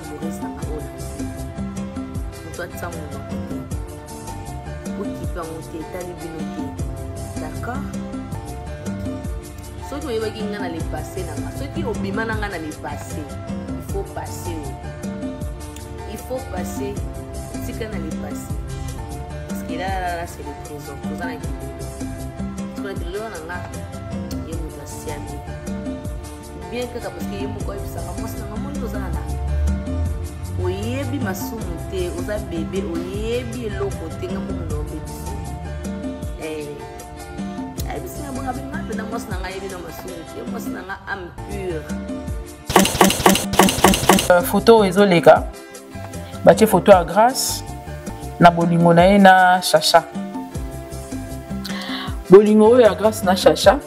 tambouriste na ola moto atisa monoko te okipe yango te etali bino te d'accord. Soki oyebaki nga na le passé nanga soki obima na nga na le passé il faut passer tika na le passé parce que là c'est le présent toza na kilelo soki na kilelo na nga ye moto asiami bien kaka parce que ye moko ayebisanga mwasi nanga moni toza na nanga oyebi masumu te oza bebe oyebi eloko te nga momono obebiso ayebisinga bonga benga mpena mwasi nanga ayebi na masumu te mwasi nanga ame pure. Photo ezoleka batie photo ya Grâce na bolingo na ye na Chacha. Bolingo oyo ya Grâce na Chacha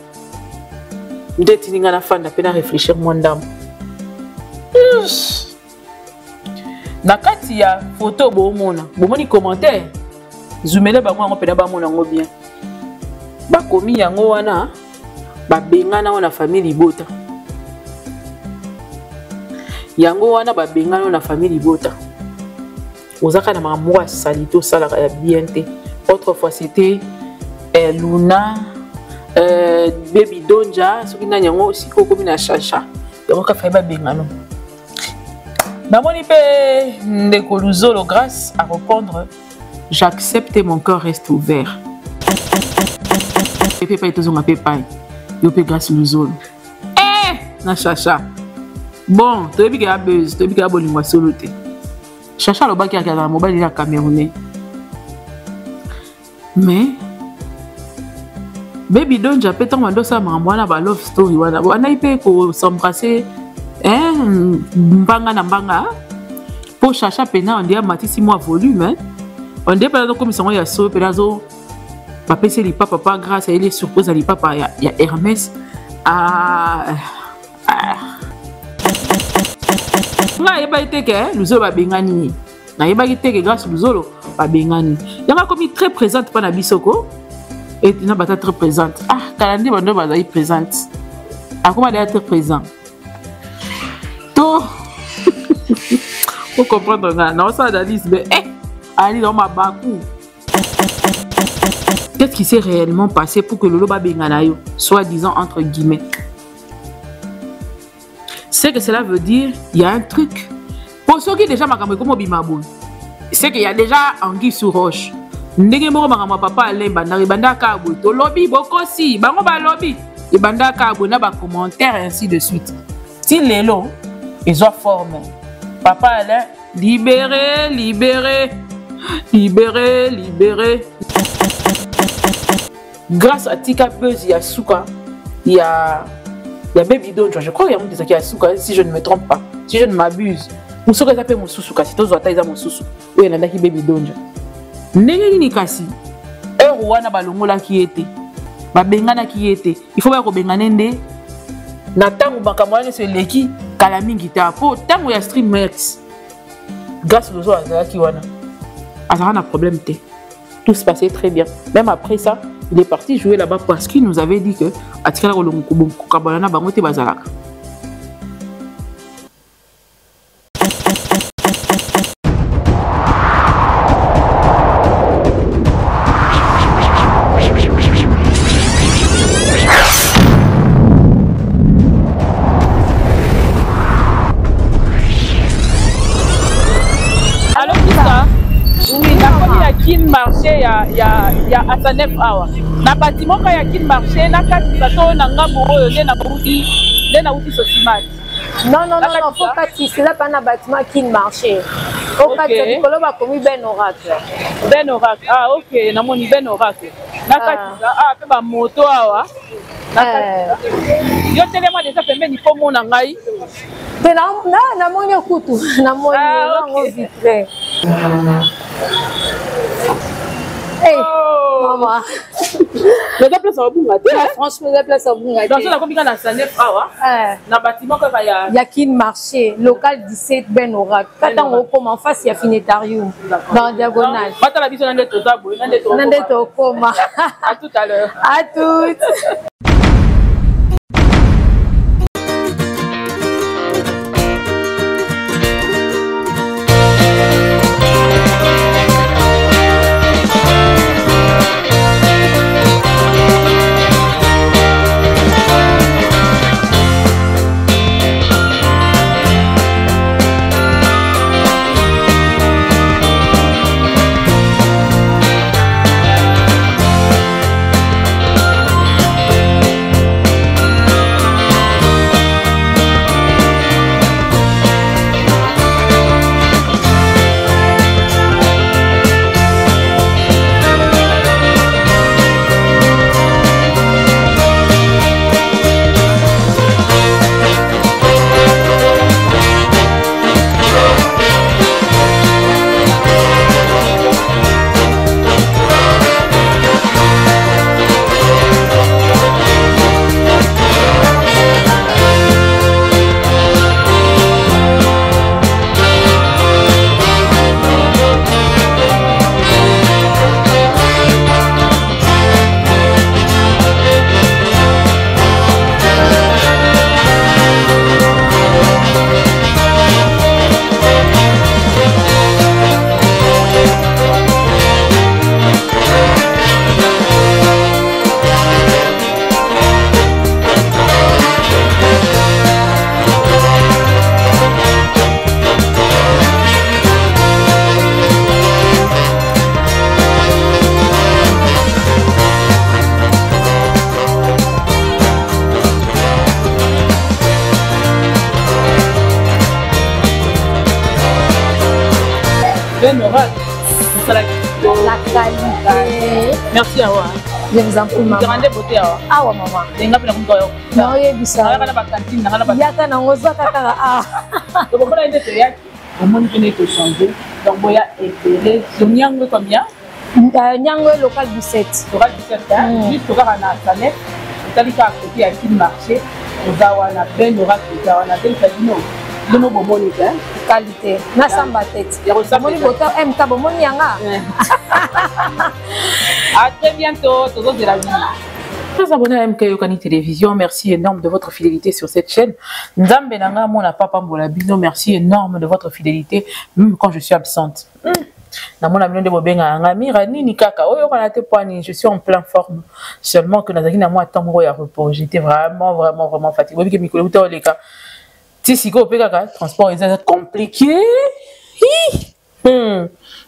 nde tininga na fanda pe na réfléchir mwa ndambo. Na kati ya photo bomoni commentaire zoomele bango yango pena bamona yango bien bakomi yango wana babengana wana famille Libota yango wana babengana na famille Libota ozaka na makambo ya salito salaka ya bien te. Autrefois c'était Luna Baby Donja soki nani yango siko komi na Chacha yango ka faiba bengano. Namoni pe ndeko Luzolo Grâce à répondre j'accepte mon cœur reste ouvert. Pepe pa etozonga pe pai yo pe Grâce Luzolo na Chacha. Bon, toyebi ke ya buzz, toyebi ke ya bolingwa solo te. Chacha lobaki akaka na mobali na Camerounais. Mais Baby Donja pe tango ndosa makambo wana ba love story wana. Wana ipe ko s'embrasser mbanga na mbanga. Pour Chacha pena on dit matisi moi volume. On dit pas comme ça ya so pena zo ba pese li papa Grâce à il est surprise ali papa ya Hermès nga yeba iteke Luzolo babengani na yeba iteke Grâce Luzolo babengani yanga komi très présente pa na bisoko et na bata très présente kalandi bando bazali présente akoma d'ailleurs très présent to pour comprendre na ça d'analyse mais ali dans ma baku. Qu'est-ce qui s'est réellement passé pour que Lolo babengana yo soi-disant entre guillemets? C'est que cela veut dire il y a un truc. Pour ceux qui déjà makambo comme bimabo. C'est qu'il y a déjà anguille sur roche. Ndenge moko makambo papa alemba na ribanda kabo to lobby bokosi bango ba lobby e banda kabo na ba commentaire ainsi de suite. Si lelo ils ont formé papa allait libérer grâce à Tika Buzz ya Souka il y a Baby Donja, je crois qu'il y a un des qui a Souka, si je ne me trompe pas, si je ne m'abuse. Moussouka s'appelle Moussouka, c'est tous les Moussouka. Oui, il y en a qui Baby Donja. N'est-ce ni kasi. Wana balongola qui était. Babengana qui était. Il faut pas que benganende. Na tango bakamwana se leki kala mingi ta po tango ya stream max. Grâce aux autres qui wana. Azara na problème té. Tout se passait très bien. Même après ça, il est parti jouer là-bas parce qu'il nous avait dit que atikala kolongo kabana bango te bazalaka. Marché ya Asanef awa na bâtiment ka ya kin marché na kati bato na ngambo oyo de na uti sosimati. Non, faut pas c'est là pas na bâtiment kin marché. Au kati kolo ba komi Ben Oracle. Ben Oracle. Ah OK, na moni Ben Oracle. Na kati pe ba moto awa. Na kati. Yo telema déjà pembeni po mona ngai. Te na moni kutu na moni ngo vitre. Hey, maman. Mais la place à Bunga. Franchement, la place à Bunga. Dans la combien na Sanef awa. Na bâtiment ka ya. Ya kin marché local 17 Ben Oracle. Katango comme en face ya Finetarium dans diagonale. Bata la biso nande tozabo, nande to koma. À tout à l'heure. À toutes. Ben Oracle. La qualité. Merci à toi. Je vous en prie, maman. Grande beauté. Ah ouais, maman. Non, il y a du ça. Il y a un angoisse à donc on a été théâtre, au monde qui n'est que changé. Donc il y a été le Nyangwe combien? Nyangwe local 17. Local 17, juste au cas à Sanet, vous allez faire à côté à qui marché, vous avez Ben Oracle, vous avez un tel casino. Le mot bonbonique, qualité. Na samba tête. Bonboni boto MK bonboni yanga. À très bientôt, tous de la vie. Chers abonnés à MK Yokani Télévision, merci énorme de votre fidélité sur cette chaîne. Nzambe nanga mona papa mbola bino, merci énorme de votre fidélité, même quand je suis absente. Na mona million de bobenga ngamira nini kaka oyo kana te poani, je suis en pleine forme. Seulement que nazaki na moi temps ya repos, j'étais vraiment fatigué. Bobi ke mikolo uta oleka. Si si go peka transport est compliqué.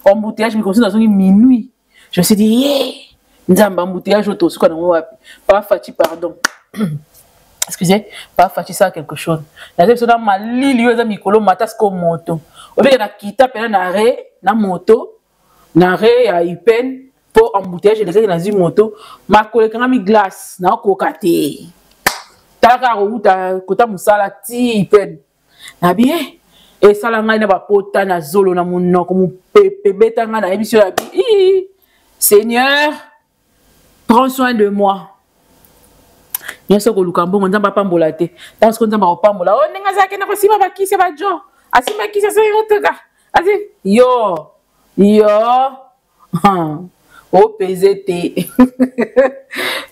Embouteillage me conseille dans minuit. Je me suis dit yeah. Nzamba embouteillage auto suka na wapi. Pas fati pardon. Excusez, pas fati ça quelque chose. Na zebso na malili yo za mikolo matas ko moto. Obeka na kita pena na re na moto. Na re ya ipen pour embouteillage les na zi moto. Ma koleka ngami glace na ko kate. Taka route kota musala ti ipen. Na bien. Et ça la ngai na ba pota na zolo na munoko mu pepe betanga na émission ya bi. Seigneur, prends soin de moi. Bien sûr que Lukambo on nzamba pambola te. Parce que nzamba opambola. Oh ninga zake na ko sima ba kisi ba jo. Asima kisi so yotoka. Asi yo. Au PZT.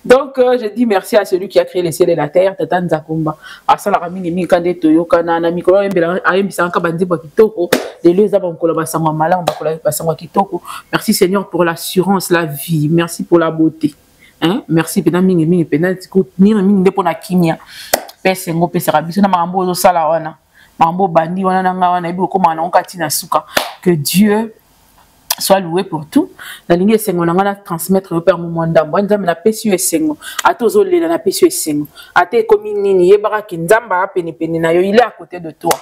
Donc, je dis merci à celui qui a créé les ciels et la terre, Tata Nzakumba. À ça, la ramine mi kande toyo kana na mikolo embela ayembisa nka bandi ba kitoko. Les lieux za ba kola ba sangwa mala ba kola ba sangwa kitoko. Merci Seigneur pour l'assurance, la vie. Merci pour la beauté. Hein? Merci pena mingi pena ni mingi ndepo na kimia. Pese ngo pese rabiso na mambo zo sala wana. Mambo bandi wana na nga wana ebi ko mana onkati na suka. Que Dieu soit loué pour tout. La ligne sengo na transmettre au père Momanda. Moi nzamba na pesu sengo. Atozo lela na pesu sengo. Ate komi nini yebara ki nzamba peni na yo, il est à côté de toi.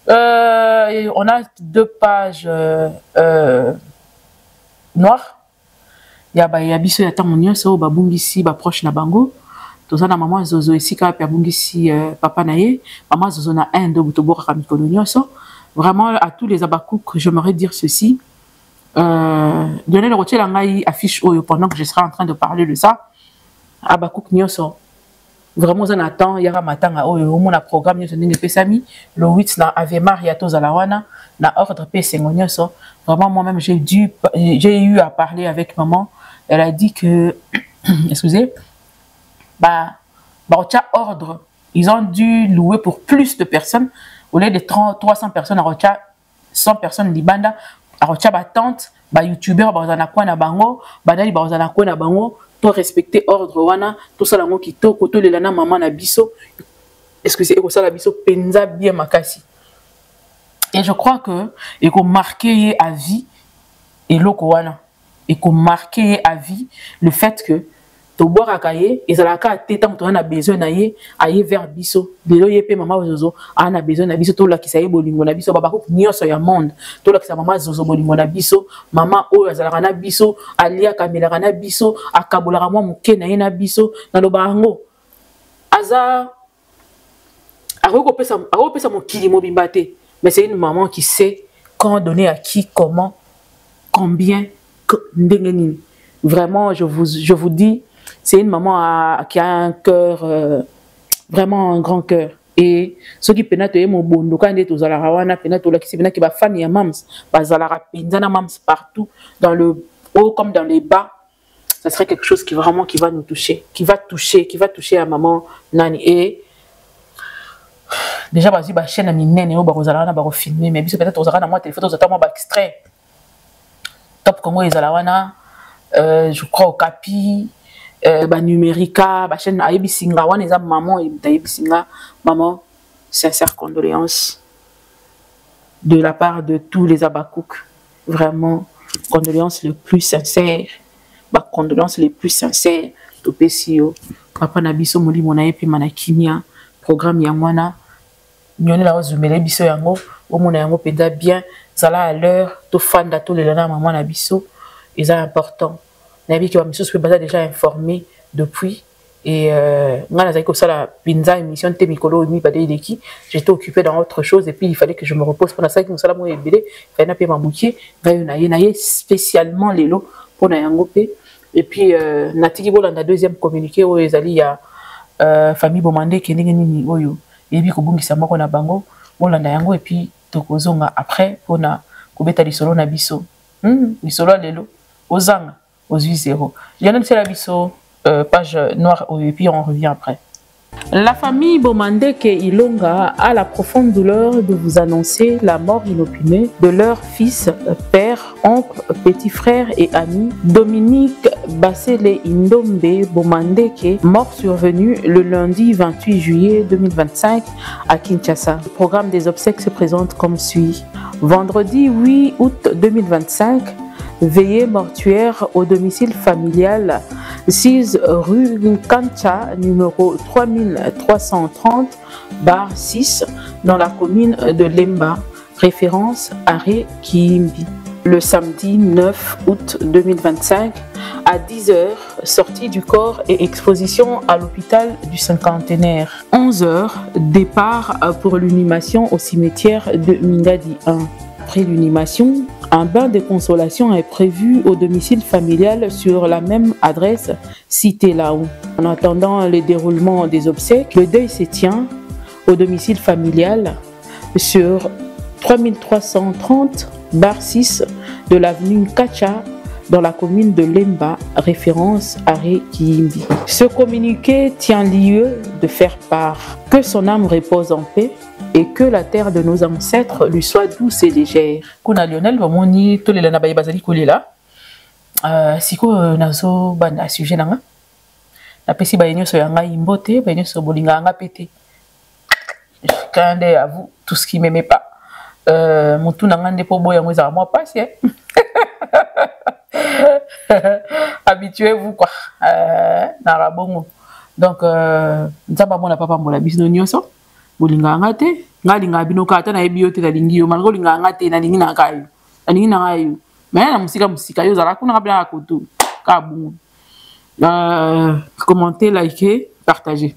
On a 2 pages noires. Ya biso ya tango nyonso ba bungisi ba proche na bango. Tozana maman Zozo esika pa bungisi papa na ye. Maman Zozo na 1 2 butoboka ka mikolo nyonso. Vraiment à tous les abakouk, j'aimerais dire ceci. Donner le retier l'angaï affiche pendant que je serai en train de parler de ça. Abakouk nyonso. Vraiment, on attend. Il y a matin à mon programme nyonso n'inge pesami. Le 8 na Ave Maria to zalawana na ordre pese nyonso. Vraiment, moi-même j'ai eu à parler avec maman. Elle a dit que, excusez, ordre. Ils ont dû louer pour plus de personnes. Au lieu de 300 personnes, à 100 personnes libanda. Arocha ba tante ba youtubeur ba zana kwa na bango badali ba zana kwa na bango to respecter ordre wana to sala ngo kitoko to lela na maman na biso excusez ko sala biso penza bien makasi. Et je crois que et ko marquer à vie et loko wana et ko marquer à vie le fait que to boire akaye ezalaka teta muto na besoin na ye aye vers biso lelo yepe mama Zozo ana besoin na biso to la kisaye bolingo na biso baba ko nyonso ya monde to la kisa mama Zozo bolingo na biso mama oyo azalaka na biso alia kamela na biso akabolaka mwa muke na ye na biso na lobango aza ako pesa mokili mobimba te, mais c'est une maman qui sait quand donner à qui, comment, combien, ndengeni. Vraiment je vous dis, c'est une maman qui a un cœur, vraiment un grand cœur. Et ceux qui peuvent te mon bondo quand est aux alarawana peuvent la qui qui va fan ya mams bazalara penzana mams partout dans le haut comme dans les bas. Ça serait quelque chose qui vraiment qui va nous toucher, qui va toucher à maman Nani. Et déjà bah chaîne à minene au barozalana baro filmer mais peut-être aux alarawana moi téléphone aux attends moi extrait top Congo les alarawana je crois au Capi numérica chaîne ayebisinga wana eza maman ayebisinga maman sincère condoléances de la part de tous les abakouk, vraiment condoléances les plus sincères, condoléances les plus sincères to pesio papa na biso molimo na yepe manakimia programme ya mwana nyone la ozumele biso yango omona yango penda bien zala à l'heure to fanda to le lana maman na biso est important na bi ki ba miso peut déjà informé depuis et nga nazaki ko sala pinza émission te mikolo mi bade deki j'étais occupé dans autre chose et puis il fallait que je me repose pendant ça que musala mo ebele fa na pe mamuki nga na ye spécialement lelo pour na yango pe et puis natiki bolanda deuxième communiqué o ezali ya famille bomande ke ndenge nini oyo ebi ko bungisa moko na bango bolanda yango et puis tokozonga après pour na kobeta lisolo na biso lisolo lelo ozanga ozui 0 yana tsela biso page noire et puis on revient après. La famille Bomandeke Ilonga a la profonde douleur de vous annoncer la mort inopinée de leur fils, père, oncle, petit frère et ami Dominique Bassele Indombe Bomandeke, mort survenu le lundi 28 juillet 2025 à Kinshasa. Le programme des obsèques se présente comme suit. Vendredi 8 août 2025, veillée mortuaire au domicile familial 6 rue Kancha, numéro 3330/6 dans la commune de Lemba, référence Arrêt Kiimbi. Le samedi 9 août 2025 à 10h, sortie du corps et exposition à l'hôpital du Cinquantenaire. 11h, départ pour l'inhumation au cimetière de Mingadi 1. Après l'inhumation, un bain de consolation est prévu au domicile familial sur la même adresse citée là-haut. En attendant le déroulement des obsèques, le deuil se tient au domicile familial sur 3330/6 de l'avenue Kacha dans la commune de Lemba, référence Arrêt Kiimbi. Ce communiqué tient lieu de faire part que son âme repose en paix et que la terre de nos ancêtres lui soit douce et légère. Kuna Lionel bamoni to lela na baye bazali kolela siko nazo bana sujet nanga na pesi baye nyoso yanga imbote baye nyoso bolinga nga pété kande avoue tout ce qui m'aimait pas mutu nanga ndepo boya ngweza moi passe habituez-vous quoi na rabongo donc nzamba mona papa mbola bisino nyoso bolinga ngate ngalinga binoka ata na ebiote na lingio malgo linga ngate na lingi na kayo na lingi na kayo mais na musika yo zala kuna kabla koto ka bon commenter, liker, partager.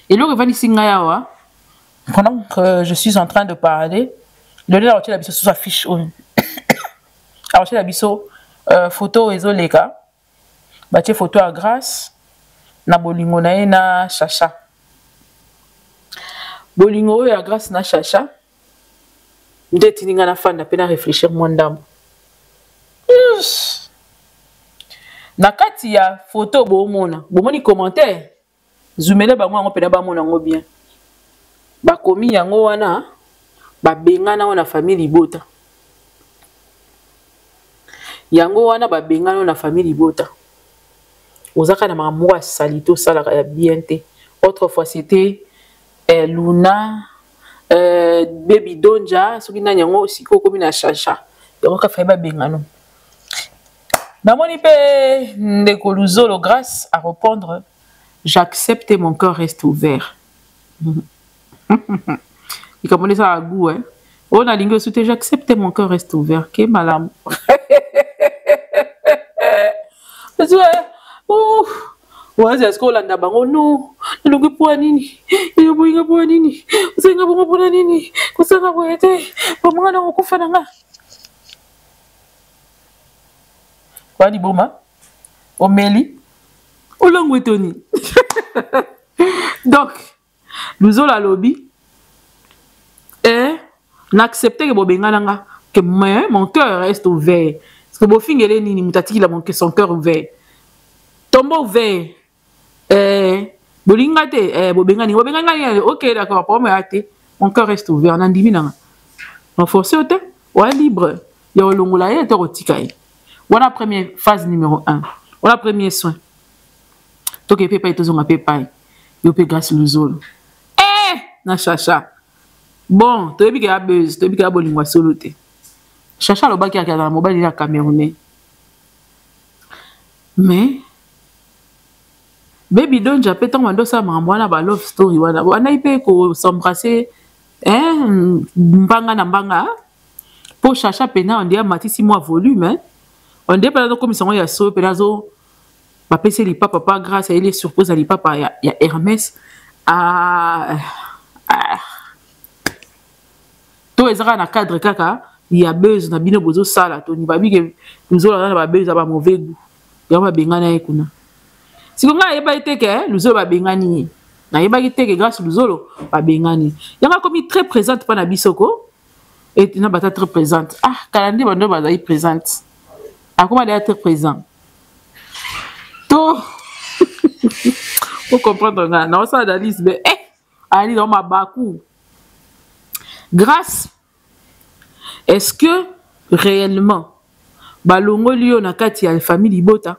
Et le revenu singa yawa pendant que je suis en train de parler le la la biso sous affiche alors la biso photo ezoleka batie photo à grâce na bolingo na na chacha bolingo ya grâce na chacha ndeti ninga na fanda pena réfléchir mon ndambo na kati ya photo bomoni commentaire zoomele bango ngo pena ba mona ngo bien bakomi yango wana babengana wana famille libota yango wana babengana na famille libota ozaka na makambo salito sala ya bien te. Autrefois c'était Luna Baby Donja soki na yango siko komi na chacha yango ka fa babengana na moni pe ndeko Luzolo grâce à répondre j'accepte et mon cœur reste ouvert. Il commence à goût hein. On a lingue soute j'accepte et mon cœur reste ouvert. Que malam. Ouais, c'est ce qu'on a d'abord non. Le goût pour nini. Il y a pour nini. Vous avez un pour nini. Vous avez un été. Pour moi on coupe nanga. Quoi dit boma? Omeli. Olangwetoni. Donc nous avons la lobby et n'accepter que bobengana que mon cœur reste ouvert parce que bofingele nini mutati la manque son cœur ouvert tombo ouvert bolingate bobengani OK d'accord pour moi mon cœur reste ouvert nandimi nanga on forcer autant ou libre ya olongola ya to rotikai voilà première phase numéro 1 voilà premier soin to ke pepa etozonga pepa yo pe grâce Luzolo na chacha bon toyebi ke abuse toyebi ke abolingwa solo te chacha lo baki akala mobali na Camerounais mais Baby Donja peton mando sa mwana ba love story wana ipe ko s'embrasser mbanga na mbanga Pour Chacha Pena, on dit à Matisse, 6 mois volume, hein. On dit pas comme ils y a so, Penazo, papa, c'est les papa, grâce à elle, surpose à l'ipapa, il y a Hermès. Tout est dans le cadre, kaka, il y a buzz, na bino bozo sala, Tony, babi, que nous avons la buzz, à mauvais goût. Il y a un bengana ekuna. Si vous avez été que nous avons bengani, na yeba été que grâce nous avons bengani. Il y a comme très présente par Nabisoko. Et tu n'as pas très présente. Ah, Kalandi Bando va être présente. À comment être présent? Tout. Pour comprendre, non, ça analyse, mais allez dans ma bakou. Grâce, est-ce que réellement, balongo liyo na kati ya famille Libota,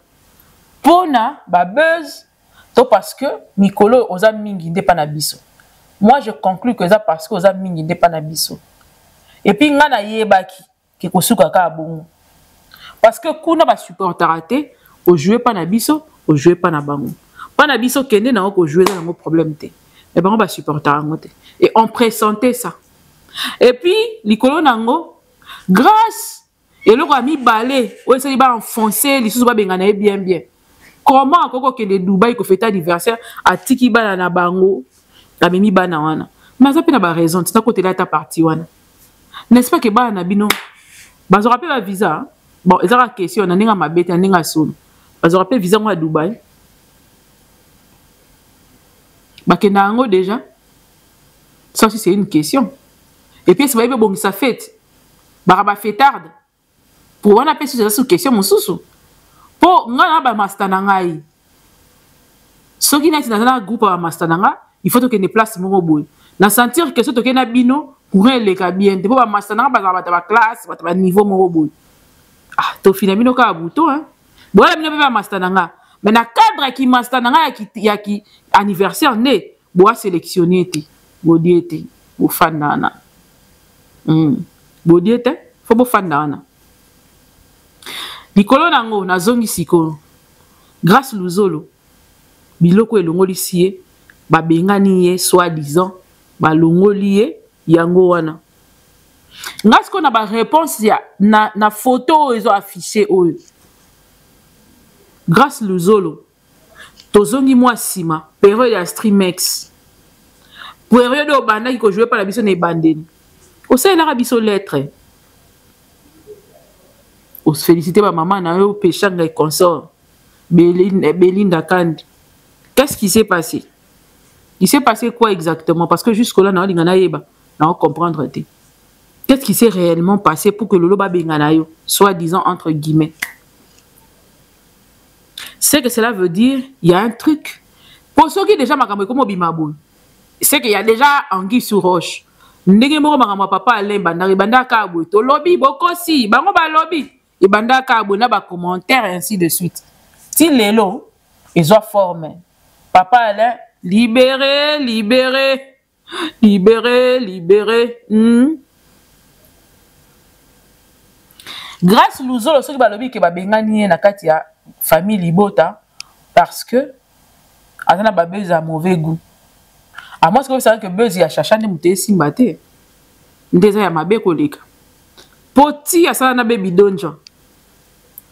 pona ba buzz, to parce que Mikolo oza mingi nde pa na biso. Moi, je conclus que ça parce que oza mingi nde pa na biso. Et puis, nga na yebaki, ki kosuka ka bongo. Parce que kuna ba supporter raté, au jouer pas na biso, au jouer pas na bango. Pas na biso kende na ko jouer dans un problème te. Et bango ba supporter angote. Et on pressentait ça. Et puis, likolo nango, grâce, et le ami balé, ou essaye ba enfoncer, les sous ba bengana bien. Comment koko kende Dubaï ko fête anniversaire, a tiki ba na bango, la mimi ba na wana. Mais ça peut na ba raison, c'est à côté là ta partie wana. N'est-ce pas que ba na bino ba zo rappelle la visa bon ils ont la question na ninga mabete na ninga solo ba zo rappelle visa moi à Dubaï ba ke na ngo déjà ça aussi c'est une question et puis c'est ba bon ça fête ba fêtarde pour on appelle ça sous question mon sous pour nga ba master na ngai soki na tina groupe ba master na nga il faut que ne place mo boy na sentir que ce toke na bino pour les bien de pas master na ba classe ba niveau mo boy ah to finalement ka buto hein bon la bino ba master na nga mais na cadre qui master na nga ya ki anniversaire né bo sélectionner ti bo diete bo fanana bo diete faut bo fanana likolo nango na zongi siko grâce luzolo biloko elongoli sie ba bengani ye soi-disant ba longoli ye yango wana ngas ko na ba réponse ya na photo ils ont affiché oyo grâce luzolo tozongi moi sima période ya streamex période au banda qui ko jouer par la biso na bandeni au sein la biso lettre on se féliciter ma maman na yo pechanga et consort Belinda Kandi. Qu'est-ce qui s'est passé? Il s'est passé quoi exactement? Parce que jusque-là, on va comprendre. Qu'est-ce qui s'est réellement passé pour que Lolo Babenganayo soit, disant, entre guillemets? C'est que cela veut dire, il y a un truc. Pour ceux qui déjà m'ont comme Bimabou, c'est qu'il y a déjà anguille sur roche. Ndegemo ma papa Alain Bandari Banda Kabou, to lobby bokosi, bango ba lobby, et Banda Kabou na ba commentaire ainsi de suite. Si les lots, ils ont formé. Papa Alain, libéré, libéré, libéré, libéré. Grâce Louzolo, ceux qui ba lobby qui ba bengani na kati ya famille Libota, parce que Azana ba buzz a mauvais goût. À moi, ce que vous savez que buzz ya chacha ne mouté simbate. Ndeza ya mabe koleka. Poti ya sana na baby donja.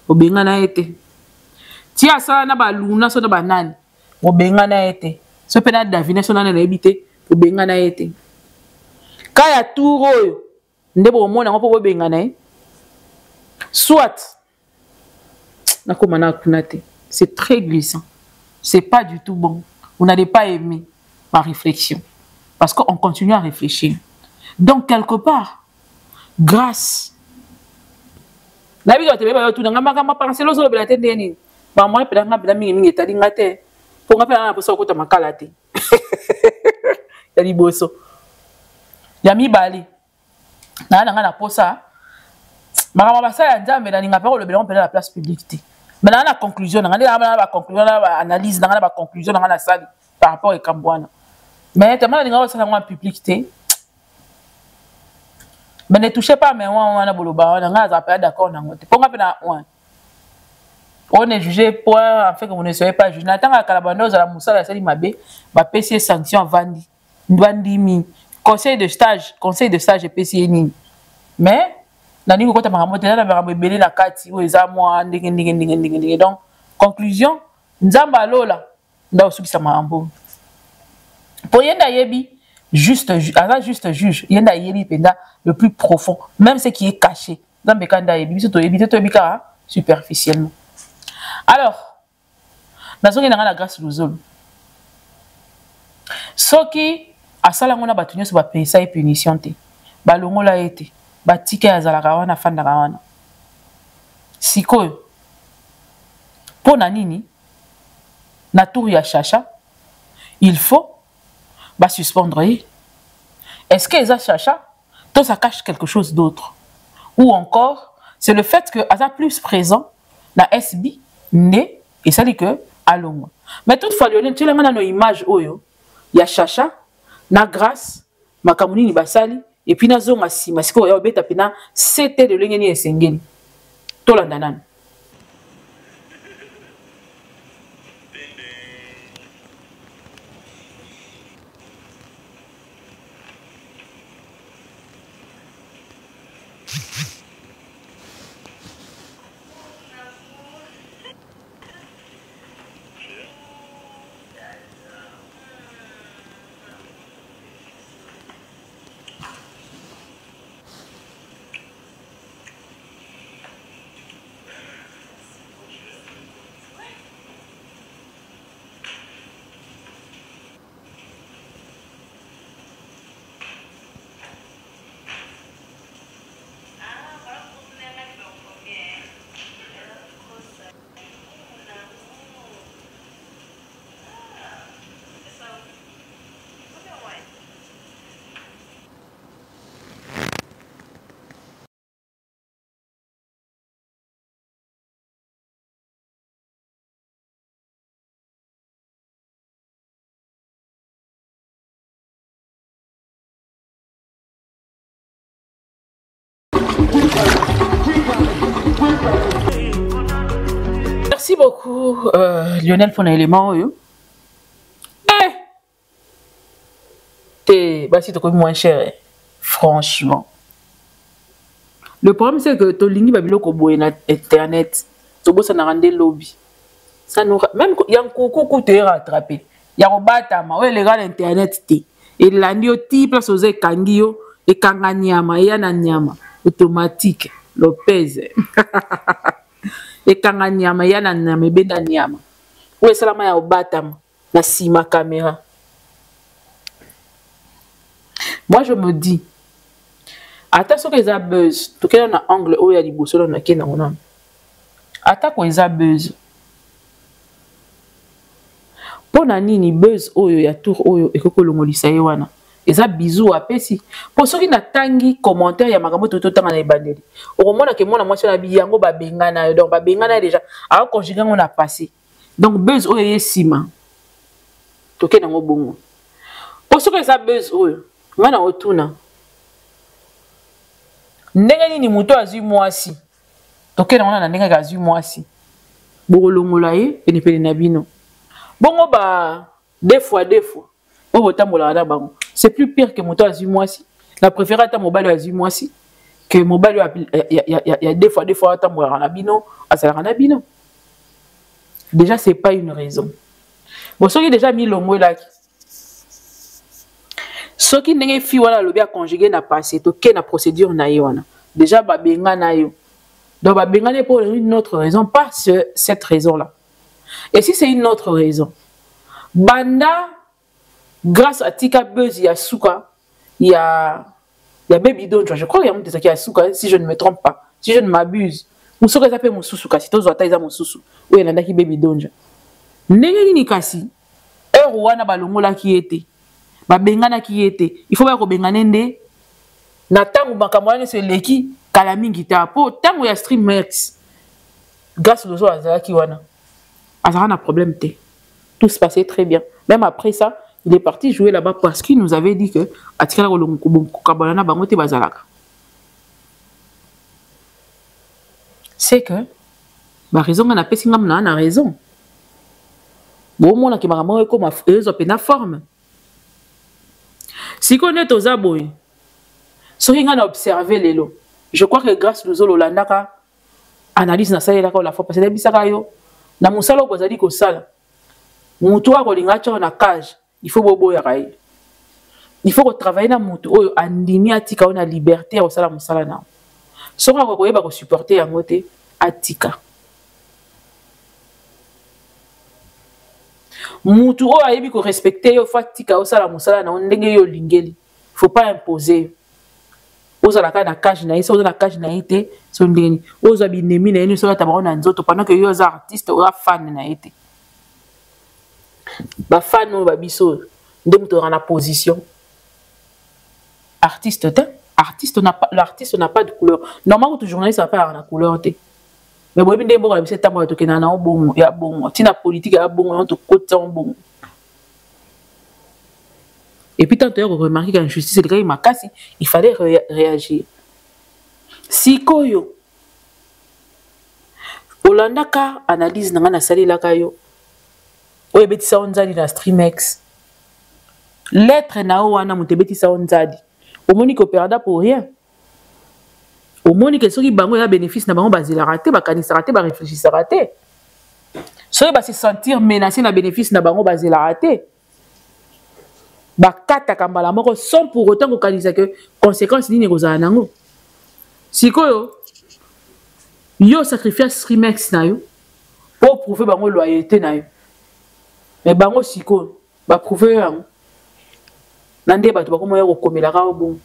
Obenga na ete. Ti ya sana na ba luna so na banani. Obenga na ete. So pena davina so na na ebite. Obenga na ete. Kaya tour oyo. Ndebo omona ngo po obenga na e. Soit. Na komana kunate. C'est très glissant. C'est pas du tout bon. Vous n'allez pas aimer ma réflexion. Parce qu'on continue à réfléchir. Donc, quelque part, grâce. La vie de la tout ma pensée, l'eau de la tête dernière. Maman, peut-être que la mine est allée ngate. Pour nga faire un peu ça au ma calate. Yali bosso. Yami bali. Na posa. Maman basa ya nzambe na ninga parole le la place publique. Mais dans la conclusion, dans la conclusion, dans l'analyse, dans la conclusion, dans la salle par rapport à Kambouana. Mais tellement de public, mais ne touchez pas, mais on a pas d'accord. On est jugé pour en fait que vous ne soyez pas jugé. Nathan à Calabando, à la Moussa, la Salim Mabé, va PC sanction Vandi mi conseil de stage et PCN. Mais nani ko kota makambo te na makambo ebele na kati oyo eza mwa ndenge. Donc conclusion nzamba alola nda osukisa makambo po yenda yebi juste juge yenda yebi penda le plus profond même ce qui est caché nzambe kanda yebi biso to yebi te to yebi ka superficiellement. Alors nazongi nanga na grâce luzolo soki asala ngona bato nyonso bapesa ye punition te balongola ye te batika azalaka wana afandaka wana sikoyo mpo na nini na tour ya chacha il faut basuspendre ye. Est-ce que eza chacha to ça cache quelque chose d'autre ou encore c'est le fait que aza plus présent na SB nde esali que alongwa. Mais toutefois Lionel tu lenga na no image oyo ya chacha na grâce makambo nini basali et puis nazonga sima siko ya obeta pena c'était de lengeni esengeli tolanda nani. Merci beaucoup Lionel pour l'élément. T'es basi te moins cher franchement. Le problème c'est que ton ligne babilo ko boye na internet to bossa na rande lobby. Ça nous même y a un coucou te rattraper. Ya ko bata ma we le gars internet te. Et landio ti place aux kangio et kanganyama ya na nyama automatique Lopez. Et kanganyama ya na nyama benda nyama. Ou salama ya obatama na sima caméra. Moi je me dis attention que ça buzz tout cas na angle où il y a du bosso na kena ona. Attaque ko ça buzz. Pona nini buzz oyo ya tour oyo ekoko longolisa ye wana. Eza bisou apesi. Pour ceux qui n'attendent commentaire ya makambo toto tanga na ebandeli. Okomona ke mona mwasi na biyango ba bengana donc ba bengana déjà alors conjugué on a passé. Donc buzz oyo yesima. Toke na ngobongo. Pour ceux que ça buzz oyo wana otuna. Ndenge nini muto azui mwasi. Toke na wana ndenge azui mwasi. Bolongola ye pene na bino. Bongo ba deux fois. C'est plus pire que moto azui mwasi. La préférée à mobile azui mwasi que mobile il y a deux fois à mobile ranabino, à ça ranabino. Déjà c'est pas une raison. Bon ceux qui déjà mis le mot là. Ceux qui n'ont fi wala lobi a conjugué na passé to ke na procédure na yona. Déjà ba benga na yo. Donc ba benga ne pour une autre raison, pas cette raison là. Et si c'est une autre raison, banda grâce à Tika Buzz, il y a Souka, il y a Baby Don, je crois qu'il y a un qui a Souka, si je ne me trompe pas, si je ne m'abuse. Ou Souka s'appelle mon Souka, si tu as mon Souka, ou il y en a qui Baby Don. N'est-ce ni kasi, Erwana balongola qui était, Babengana qui était, il faut pas que Benganende, Natangu Bakamwane se leki, Kalamingi ta po, tango ya stream Max, grâce au Azara qui wana. Azara n'a problème té. Tout se passait très bien. Même après ça, il est parti jouer là-bas parce qu'il nous avait dit que Atikala Kabalana Bangote Bazalaka. C'est que ma raison on a pas singam na raison. Bon mon qui m'a maman comme une forme. Si connaît aux aboy. So il a observé les lots. je crois que grâce Luzolo landaka analyse na ça la fois parce que bisaka yo na musala bozali ko sala mutu akolinga cha na cage il faut bobo ya kai il faut travailler na mutu oyo andimi atika ona liberté ya sala musala na soka ko yeba ko supporter yango te atika mutu oyo ayebi ko respecter yo fatika osala musala na ndenge yo lingeli faut pas imposer ozala ka na cage na esa ozala cage na ite so ndeni ozo binemi na eni so ya tabako na nzoto pendant que yo za artiste ou fan na ite ba fan no ba biso nde mutu na position artiste l'artiste n'a pas de couleur normalement tout journaliste n'a pas na couleur te mais boyebi nde mbongo na biso tambo to kena na bongo ya bongo tina politique ya bongo on to côté en bongo. Et puis, tant que remarqué qu'en justice, il fallait réagir. Si koyo, Olanda ka analyse na sali la kayo, oye beti sa onzadi na Streamex. Lettre na wana mute beti sa onzadi. Omoni ko perda pour rien. Omoni que soki bango ya bénéfice na bango bazila raté, ba kanisa raté, ba réfléchir raté. Soki ba se sentir menacé na bénéfice na bango bazila raté. Bakata kambala moko sans pour autant ko kanisa que conséquence ni kozala nango. Sikoyo yo sacrifice Streamex na yo pour prouver bango loyauté na yo. Mais bango sikoyo ba prouver yango. Nande bato bako moya ko komela ka bon.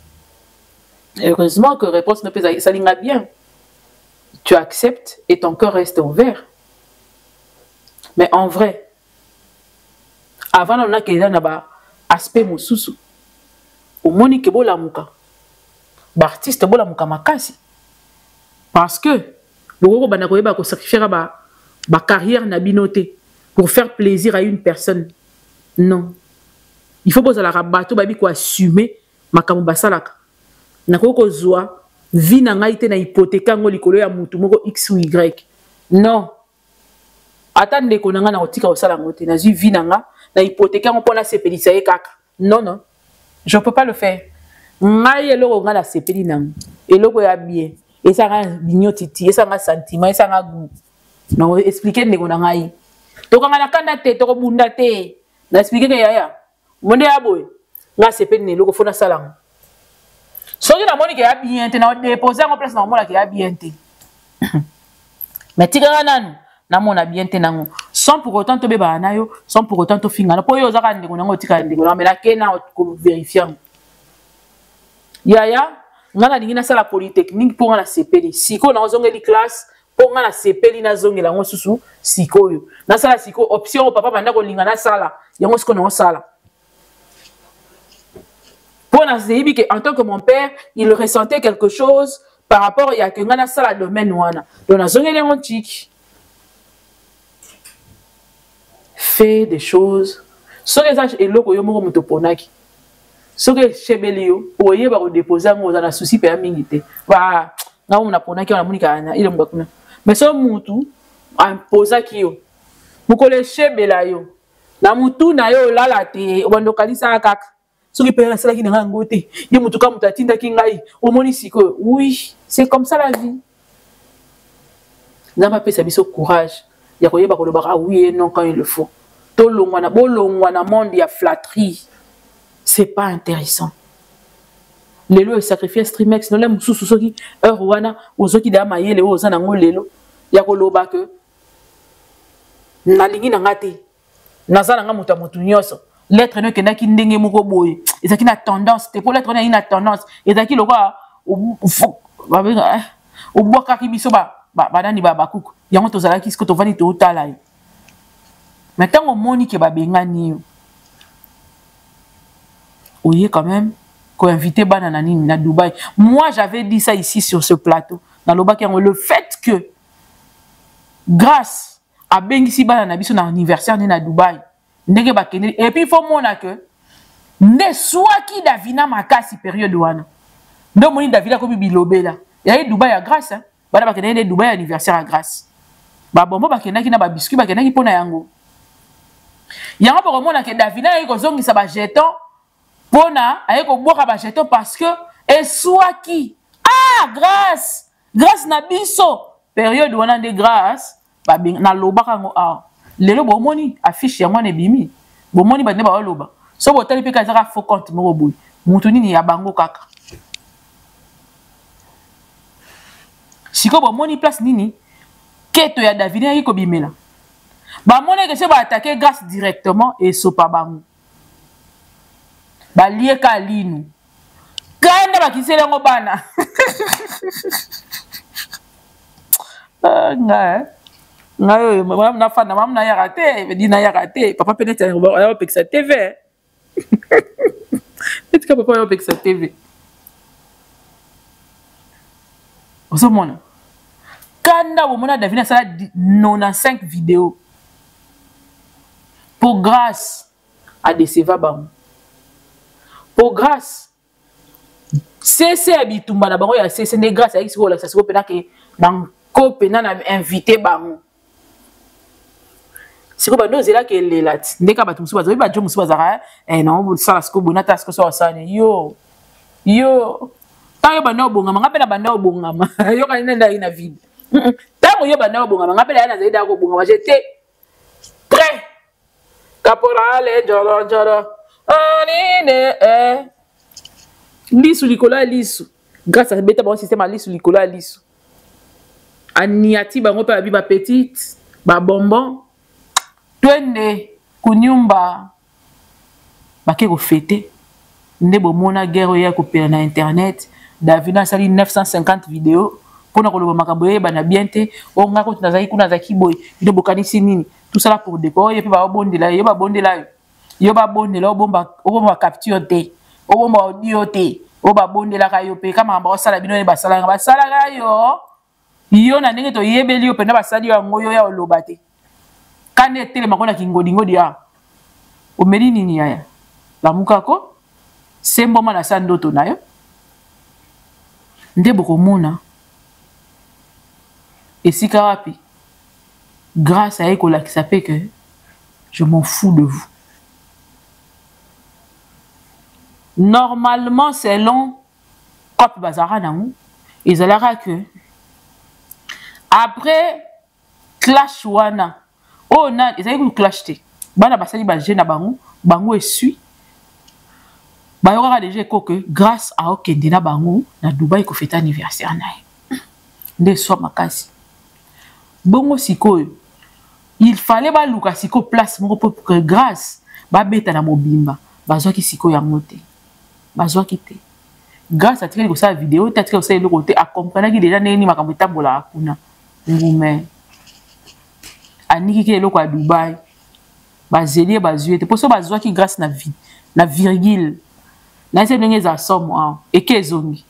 Heureusement que réponse ne peut ça linga bien. Tu acceptes et ton cœur reste ouvert. Mais en vrai avant on a quelqu'un là-bas aspect mususu omoni ke bola muka ba artiste bola muka makasi parce que boko bana koyeba ko sacrifier ba carrière na binoté pour faire plaisir à une personne. Non, il faut poser la rabato babi ko assumer makambo basalaka na ko zwa vie na ngai te na hypothèque ngo likolo ya mutu moko x ou y. Non, attendez ko nanga na otika osala ngote na zi vie na nga na hypothèque on pona sepelisa ye kaka. Non non, je peux pas le faire. Ngai eloko nga na sepeli nang eloko ya bien et ça nga bignotiti et ça nga sentiment et ça nga goût. Non expliquer ndeko na ngai to kanga na kanda te to bunda te na expliquer que yaya monde ya boy nga sepeli ne eloko fona salang soki na moni ke ya bien te na déposer en place na mona ke ya bien te mais tika nanu na mona bien te nango sans pour autant to beba na yo sans pour autant to finga na po yo zaka ndeko nango tika ndeko na mela ke na ko vérifier yaya ngana lingi na sala polytechnique pour na sepeli siko na ozongeli classe pour na sepeli na zongela ngo susu siko yo na sala siko option papa banda ko linga na sala yango siko na sala pour na zebi que en tant que mon père il ressentait quelque chose par rapport à que ngana sala domaine wana donc na zongeli ngo tiki. Fais des choses so que ça eloko yo moko muto ponaki so que chebelio oye ba ko déposer ngo za na souci pe mingi te ba nga muna ponaki na munika na ile mbakuna mais so mutu imposa ki yo mukole chebela yo na mutu na yo lala te obando kalisa kaka so ki pe na sala ki na ngote ye mutu ka mutu atinda ki ngai omoni siko. Oui, c'est comme ça la vie. N'a pas pesa biso courage ya koyeba ko loba oui et non quand il le faut. To longwana bolongwana monde ya flatterie. C'est pas intéressant. Lelo sacrifice Streamex no le mususu soki heure wana ozoki da mayele oza nango lelo ya ko loba que na lingi na ngate nazala nga muta mutu nyoso lettre no kenda ki ndenge moko boye ezaki na tendance te pour lettre na ina tendance ezaki lokwa obwaka ki biso banani bakuku yango tozala ki siko tovani to utala. Mais tant au moni ke babengani oye quand même ko invité banana nini na Dubaï. Moi j'avais dit ça ici sur ce plateau dans le fait que grâce à bengisi banana biso na anniversaire ni na Dubaï ndenge bakene et puis il faut mona que ne soit qui davina makasi période wana ndo moni davina ko bilobela ya Dubaï à grâce hein bana bakene Dubaï anniversaire à grâce ba bombo bakene ki na ba biscuit bakene ki pona yango yango pour mona que davina ko zongisa ba jeton pona ayeko boka ba jeton parce que et soit qui ah grâce na biso période wana de grâce ba na lobaka ngo ah lelo bomoni affiche yango na bimi bomoni ba ne ba loba so botali pe kazaka faux compte moko boy mutu nini ya bango kaka siko bomoni place nini keto ya David ya ko bimela ba moni que se ba attaquer grâce directement et sopa bango ba lié ka linu kanda ba kisele ngo bana ngayo mam na fana mam na yarate dina yarate papa peut-être ya peksa TV peut-être papa ya peksa TV osomona kanda bo mona David sala 95 vidéos pour grâce à déceva bam pour grâce c'est habitumba na bango ya c'est ne grâce à xiko la siko pena ke dans copena na invité bango siko bando zela ke lelat ndeka batu musu bazo ba jo musu bazara non sala siko bonata siko so asane yo tayo bando bongama ngapela bando bongama yo kanina ndai na vide tango yo bando bongama ngapela na zaida ko bongama j'étais prêt caporal njoro anine lisu likola lisu grâce à beta bon système à lisu likola lisu aniati bango pe abi ba petite ba bonbon twende kunyumba bake ko fêter nde bomona guerre ya ko pela na internet David a sali 950 vidéos pona ko loba makambo yeba na bien te o ngako tunazaki kuna zaki boy ndo bokanisi nini tout ça là pour décorer et puis ba bondela yo ba bondela o capture te o bomba audio te o ba bondela ka yo pe kama ba sala bino ba sala ga yo na ndenge to yebeli yo pena ba sali yo ngoyo ya oloba te kane tele makona ngodi ya o meri nini ya la mukako sembo mana sandoto nayo nde bokomona esika wapi grâce à Ekola qui s'appelle que je m'en fous de vous. Normalement, selon Cop Bazara Namou, ils allaient que après clash wana, oh non, ils allaient que clash te. Bana basali ba jeune bango, bango esui. Ba yora déjà que grâce à Okendina bango na Dubaï ko fête anniversaire nae. Nde so makasi. Bongo sikoyo il fallait ba luka siko place moko pour que grâce ba beta na mobimba bazwa ki siko ya moté bazwa ki te grâce à tikeli ko sa vidéo ta tikeli ko sa le côté a comprendre ki déjà neni makambo tambola kuna ngume aniki ki eloko a Dubaï bazeli bazwe te poso bazwa ki grâce na virgule na se ndenge za somme et kezongi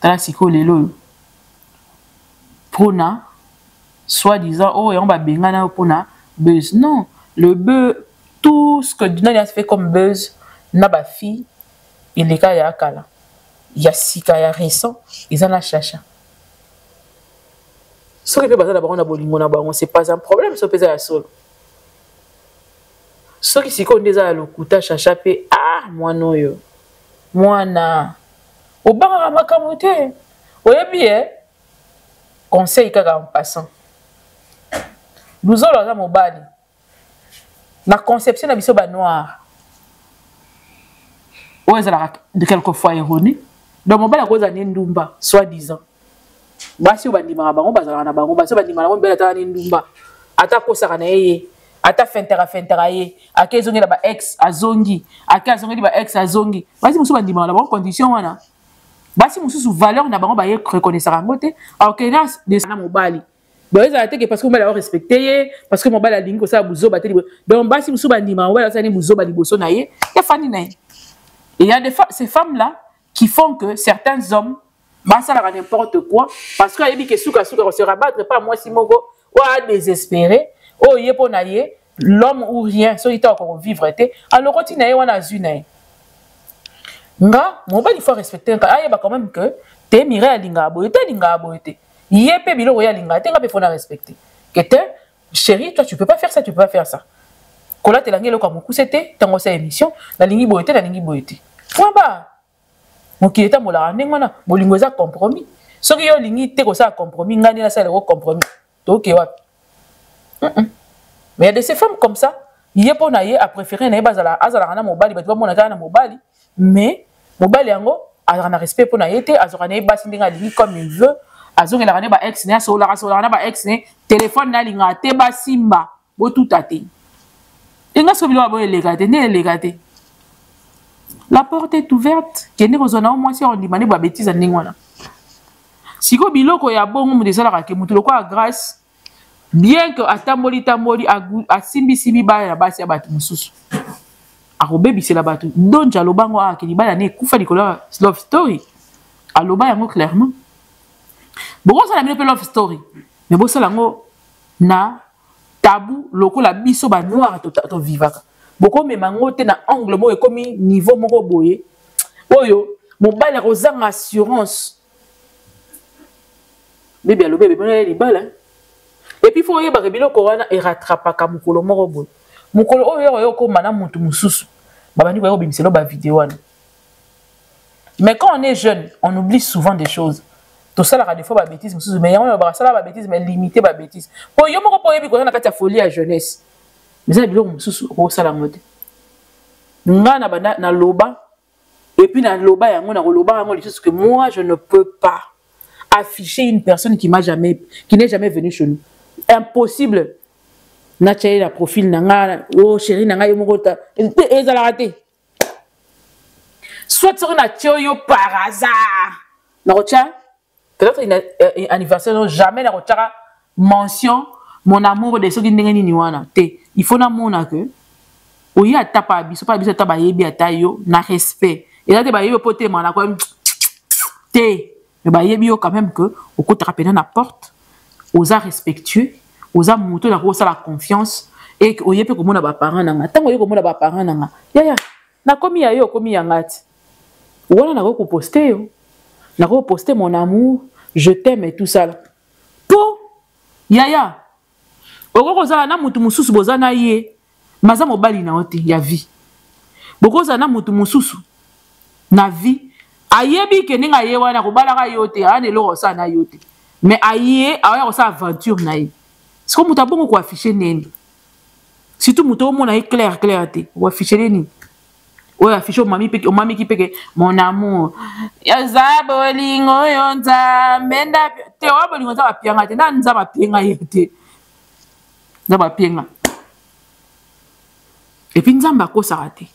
tala siko lelo pona soi-disant, oh, et on va bengana pour na buzz. Non, le buzz, tout ce que Dieu a fait comme buzz, n'a pas fille, il est ya kala. Il y a sika ya récent, ils en a chacha. Ce qui peut passer d'abord, on a bolingo na bango, c'est pas un problème, ça peut être solo. Ce qui s'y compte déjà le kuta chacha pe, ah, moi non yo. Moi na. Au bas, ma camote. Oui, bien. Conseil kaka en passant. Nous allons mobali. La conception de biso ba noir. Ouais, ça de quelquefois erroné. Donc mobali cause à ndumba, soi-disant. Basi ba ndima bango bazala na bango, basi ba ndima na mbela ta ndumba. Ata ko saka na yeye, ata fentera ye, ake zongi na ba ex azongi, ake azongi ba ex azongi. Basi musu ba ndima na bango condition wana. Basi musu valeur na bango ba ye reconnaître rango te. Alors que là de na mobali. Donc ils arrêtent que parce que on va respecter parce que mon bal a dit que ça bouzo baté donc basi musu bandima on va ça ni bouzo ba liboso na ye ya fani na. Et il y a ces femmes là qui font que certains hommes bah ça la n'importe quoi parce que il dit que souka on se rabattre pas moi si mogo ou à désespérer oh yé pour na ye l'homme ou rien so il t'a encore vivre été alors quand il na on a zu na nga mon bal il faut respecter ah bah quand même que t'es miré à linga boité Yépe bilo ya linga te ngape fona respecter. Kete chérie toi tu peux pas faire ça, tu peux pas faire ça. Kola te langelo kwa muku c'était tango sa émission na lingi boité na lingi boité. Point bas. mokili etambolaka ndenge wana bolingo eza compromis soki yo olingi te kosala compromis ngai nde nasala yango compromis toke wapi mais il y a de ces femmes comme ça ye mpo na ye apréféré na ye azalaka na mobali bato bamona kaka na mobali mais mobali yango azalaka na respect mpo na ye te azalaka na ye basi ndenge alingi comme il veut azongelaka ne baex ne asololaka na baex ne telefone na alingaka te basimba botuta te enga so biloko boeleka te nde eleka te la porte est ouverte kende kozwa na mwasi ondima nde babétise ndenge wana siko biloko ya bongo moto esalaka ke moto lokola grâce bien que atamboli asimbi bana ya basi ya bato mosusu akobebisela bato donja alobango ake libala ne ekufa likolo ya love story aloba yango clairement bokosala bino mpe love story mais bosala yango na tabu lokola biso banoir tovivaka bokomema yango te na angle moko ekomi niveau moko boye oyo mobali akozanga assurance bebi alobe bebona libala et puis faut oyebaka biloko wana erattrapaka mokolo moko boye mokolo oyo oyo okoma na motu mosusu babandi koya kobimiselo bavideo wana mais quand on est jeune on oublie souvent des choses tosalaka des fois babétise mosusu mais yango bakasala babétise mais limité babétise po yo moko po oyebi koza na kati ya folie ya jeunesse mais eza biloko mosusu okosala yango te nga na banda na loba et puis na loba yango na koloba yango lisusu que moi je ne peux pas afficher une personne qui n'est jamais venue chez nous impossible na tchaye la profil nanga oh chérie nanga yo mokota ezalaka te soit sur na tchayo par hasard na rocha peut-être une anniversaire non jamais na rocha mention mon amour de ceux qui ndenge nini wana te il faut na mona que oyi ata pa biso ta ba yebi ata yo na respect et là te ba yebi poté mana ko te mais ba yebi yo quand même que au côté rappeler na porte osa respectueux osa moto na kosa la confiance et oye pe komona ba parents nanga tango yo komona ba parents nanga ya na komi ya yo komi ya ngati wana na ko poster yo na ko poster mon amour je t'aime et tout ça po ya okokozala na mutu mususu bozana ye maza mobali na ote ya vie bokozala na mutu mususu na vie ayebi ke ninga ye wana kobalaka yote ane lo rosa na yote mais aye aya rosa aventure na ye siko mutu abongo ko afficher neni surtout mutu omona ye clair te ou afficher neni ou afficher mami ki peke mon amour ya zabolingo yonza menda te wabolingo za bapianga te na nza bapianga yete za bapianga et puis nzamba ko sarate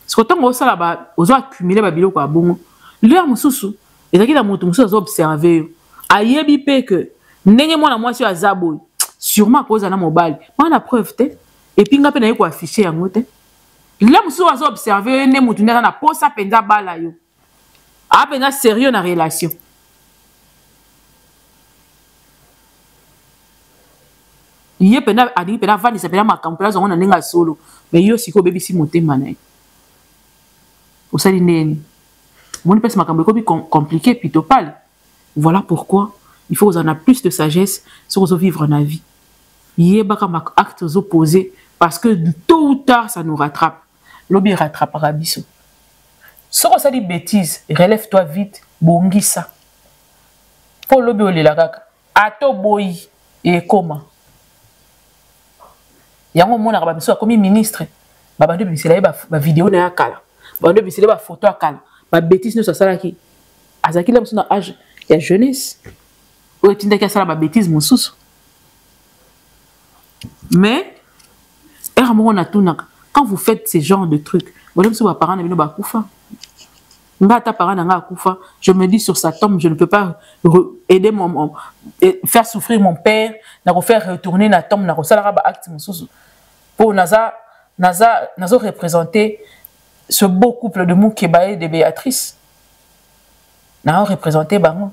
siko tango osala ba ozo accumuler ba biloko ya bongo leur mususu ezaki na mutu mususu observer yo ayebi pe que ndenge mwana mwasi ya zabo sûrement cause na mobile mana preuve te et puis ngape na ye ko afficher yango te leur mususu azo observer ne mutu ndana na posa penza bala yo a penza sérieux na relation ye pena adi pena vani sa pena makampo la zongo na solo mais yo siko bebi si motema na ye osali neni mon pèse makambo ko bi compliqué plutôt pale voilà pourquoi il faut en a plus de sagesse sur vivre na vie ye baka mak actes opposés parce que tôt ou tard ça nous rattrape lobi rattrapera biso soko sali bêtise relève-toi vite bongisa pour lobi olela kaka ato boyi et comment yango mona ka biso comme ministre babande bisela ba vidéo na yakala babande bisela ba photo akala ba bêtise no sala ki azaki la na âge ya jeunesse o tinda ka sala ba bêtise mosusu mais quand vous faites ce genre de trucs vous avez ba parents na bino ba kufa ngata parents na nga kufa je me dis sur sa tombe je ne peux pas aider faire souffrir mon père na ko faire retourner na tombe na ko sala ba acte mosusu pour nazo représenter ce beau couple de Moukeba et de Béatrice. Nazo représenter bango.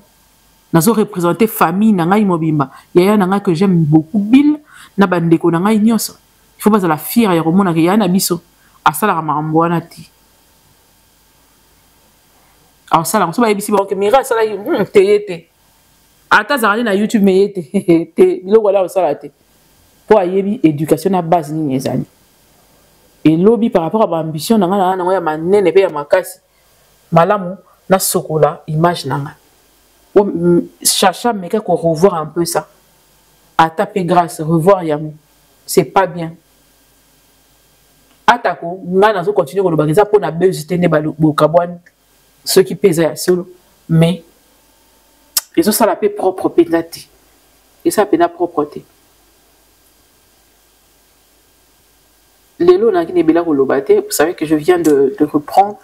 Nazo représenter famille na ngai mobimba. Yaya na ngai que j'aime beaucoup Bill na bandeko na ngai nyonso. Il faut pas la fière ya komona ke ya na biso asala makambo wana ti. Alors ça là, on se va ebisi ba ke mira sala te yete. Ata zali na YouTube me yete. Te biloko la osala te. Pour ayebi éducation na base ni ezali. Et lobby par rapport à l'ambition, on a ya manene pe ya makasi. malamu na sokola image nanga Chacha mais qu'on revoir un peu ça à taper grâce revoir Yamou c'est pas bien atako ngana zo continuer ko lobakeza pour na buzz tene ba kabwan ceux qui pèsent à solo mais ils ont ça la paix propre pénati et ça pena propreté lelo na ki nebela ko lobate vous savez que je viens de reprendre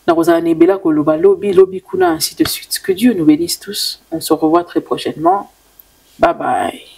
na rozana nebela ko loba lobby kuna ainsi de suite que Dieu nous bénisse tous on se revoit très prochainement bye bye.